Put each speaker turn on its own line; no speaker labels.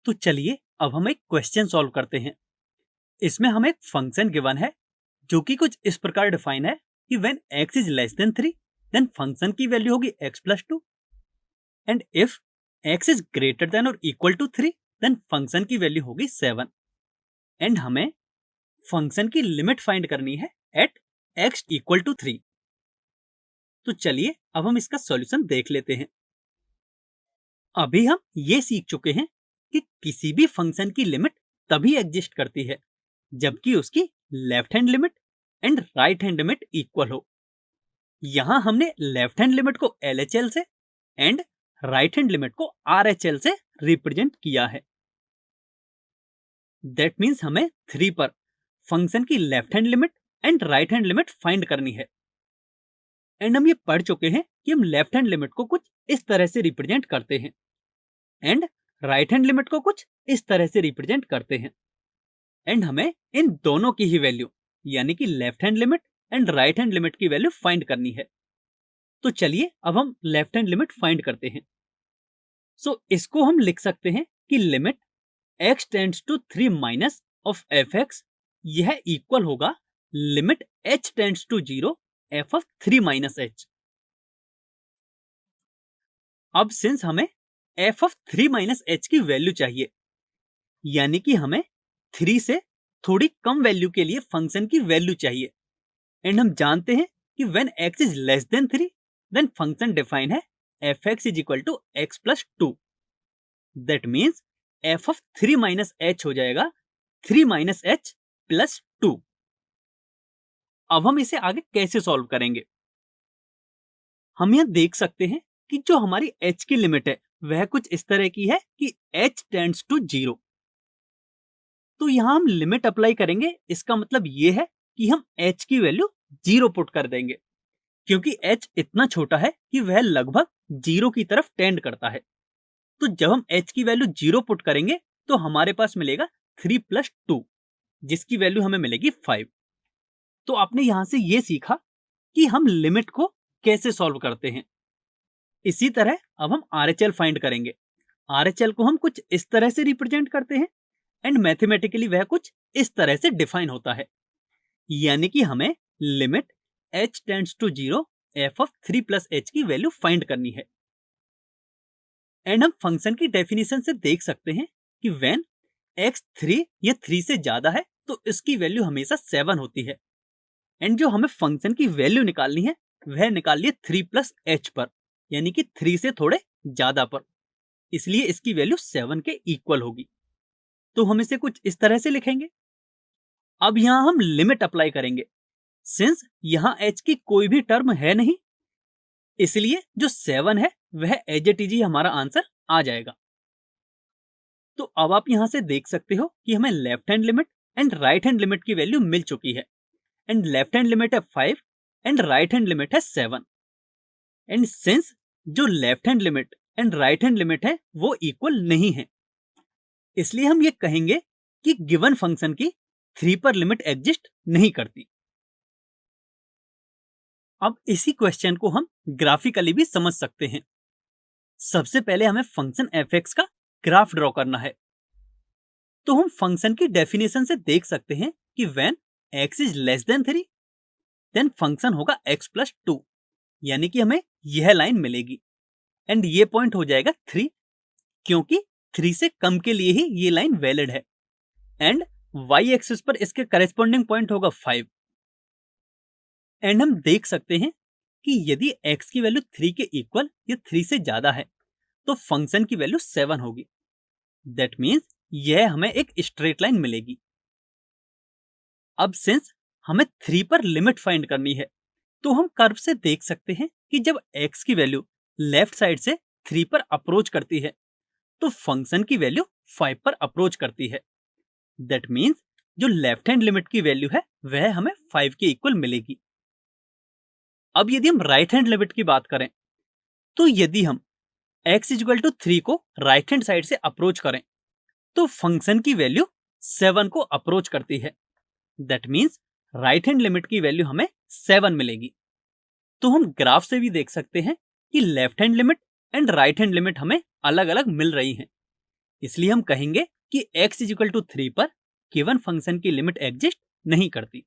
तो चलिए अब हम एक क्वेश्चन सॉल्व करते हैं। इसमें हमें एक फंक्शन गिवन है जो कि कुछ इस प्रकार डिफाइन है कि when x is less than 3 then function की वैल्यू होगी x plus 2 and if x is greater than और इक्वल टू 3 देन फंक्शन की वैल्यू होगी 7 एंड हमें फंक्शन की लिमिट फाइंड करनी है एट x इक्वल टू 3। तो चलिए अब हम इसका सॉल्यूशन देख लेते हैं। अभी हम ये सीख चुके हैं कि किसी भी फंक्शन की लिमिट तभी एग्जिस्ट करती है जबकि उसकी left hand limit and right hand limit equal हो। यहां हमने लेफ्ट हैंड लिमिट को LHL से एंड राइट हैंड लिमिट को RHL से रिप्रेजेंट किया है। दैट मीन्स हमें 3 पर फंक्शन की left hand limit and right hand limit find करनी है। एंड हम ये पढ़ चुके हैं कि हम लेफ्ट हैंड लिमिट को कुछ इस तरह से रिप्रेजेंट करते हैं एंड राइट हैंड लिमिट को कुछ इस तरह से रिप्रेजेंट करते हैं। एंड हमें इन दोनों की ही वैल्यू यानी कि left hand limit and right hand limit की वैल्यू फाइंड करनी है। तो चलिए अब हम लेफ्ट हैंड लिमिट फाइंड करते हैं। सो इसको हम लिख सकते हैं कि limit x tends to 3 minus of fx यह इक्वल होगा limit h tends to 0 f of 3 minus h। अब सिंस हमें f ऑफ 3 माइनस h की वैल्यू चाहिए यानी कि हमें 3 से थोड़ी कम वैल्यू के लिए फंक्शन की वैल्यू चाहिए एंड हम जानते हैं कि when x is less than 3 then function define है fx is equal to x plus 2। That means f of 3 minus h हो जाएगा 3 माइनस h प्लस 2। अब हम इसे आगे कैसे सॉल्व करेंगे? हम यह देख सकते हैं कि जो हमारी h की लिमिट है वह कुछ इस तरह की है कि h टेंड्स टू 0। तो यहां हम लिमिट अप्लाई करेंगे, इसका मतलब ये है कि हम h की वैल्यू 0 पुट कर देंगे क्योंकि h इतना छोटा है कि वह लगभग 0 की तरफ टेंड करता है। तो जब हम h की वैल्यू 0 पुट करेंगे तो हमारे पास मिलेगा 3 प्लस 2 जिसकी वैल्यू हमें मिलेगी 5। तो आपने यहां से ये सीखा कि हम लिमिट को कैसे सॉल्व करते हैं। इसी तरह अब हम RHL फाइंड करेंगे। RHL को हम कुछ इस तरह से रिप्रेजेंट करते हैं एंड मैथमेटिकली वह कुछ इस तरह से डिफाइन होता है यानी कि हमें limit h tends to 0 f of 3 plus h की वैल्यू फाइंड करनी है। एंड हम फंक्शन की डेफिनेशन से देख सकते हैं कि व्हेन x 3 या 3 से ज्यादा है तो इसकी वैल्यू हमेशा 7 होती है एंड जो हमें फंक्शन की वैल्यू निकालनी है वह निकालिए 3 प्लस h पर यानी कि 3 से थोड़े ज्यादा पर, इसलिए इसकी वैल्यू 7 के इक्वल होगी। तो हम इसे कुछ इस तरह से लिखेंगे। अब यहां हम लिमिट अप्लाई करेंगे। सिंस यहां h की कोई भी टर्म है नहीं इसलिए जो 7 है वह एज इट इज ही हमारा आंसर आ जाएगा। तो अब आप यहां से देख सकते हो कि हमें left hand limit and right hand limit की वैल्यू मिल चुकी है एंड लेफ्ट हैंड लिमिट है 5 एंड राइट हैंड लिमिट है 7 एंड सिंस जो left hand limit and right hand limit है वो इक्वल नहीं है इसलिए हम ये कहेंगे कि गिवन फंक्शन की 3 पर लिमिट एग्जिस्ट नहीं करती। अब इसी क्वेश्चन को हम ग्राफिकली भी समझ सकते हैं। सबसे पहले हमें फंक्शन fx का ग्राफ ड्रॉ करना है। तो हम फंक्शन की डेफिनेशन से देख सकते हैं कि when x is less than 3 then function होगा x प्लस 2 यानी कि हमें यह लाइन मिलेगी एंड ये पॉइंट हो जाएगा 3 क्योंकि 3 से कम के लिए ही ये लाइन वैलिड है एंड y एक्सिस पर इसके करेस्पॉन्डिंग पॉइंट होगा 5 एंड हम देख सकते हैं कि यदि x की वैल्यू 3 के इक्वल या 3 से ज्यादा है तो फंक्शन की वैल्यू 7 होगी। दैट मीन्स यह हमें एक स्ट्रेट लाइन मिलेगी। अब सिंस हमें 3 पर लिमिट फाइंड करनी है तो हम कर्व से देख सकते हैं कि जब x की वैल्यू लेफ्ट साइड से 3 पर अप्रोच करती है तो फंक्शन की वैल्यू 5 पर अप्रोच करती है। दैट मीन्स जो लेफ्ट हैंड लिमिट की वैल्यू है वह हमें 5 के इक्वल मिलेगी। अब यदि हम राइट हैंड लिमिट की बात करें तो यदि हम x इक्वल टू 3 को राइट हैंड साइड से अप्रोच करें तो फंक्शन की वैल्यू 7 को अप्रोच करती है। That means right hand limit की वैल्यू हमें 7 मिलेगी। तो हम ग्राफ से भी देख सकते हैं कि left hand limit and right hand limit हमें अलग अलग मिल रही हैं इसलिए हम कहेंगे कि x इज इक्वल टू 3 पर गिवन फंक्शन की लिमिट एग्जिस्ट नहीं करती।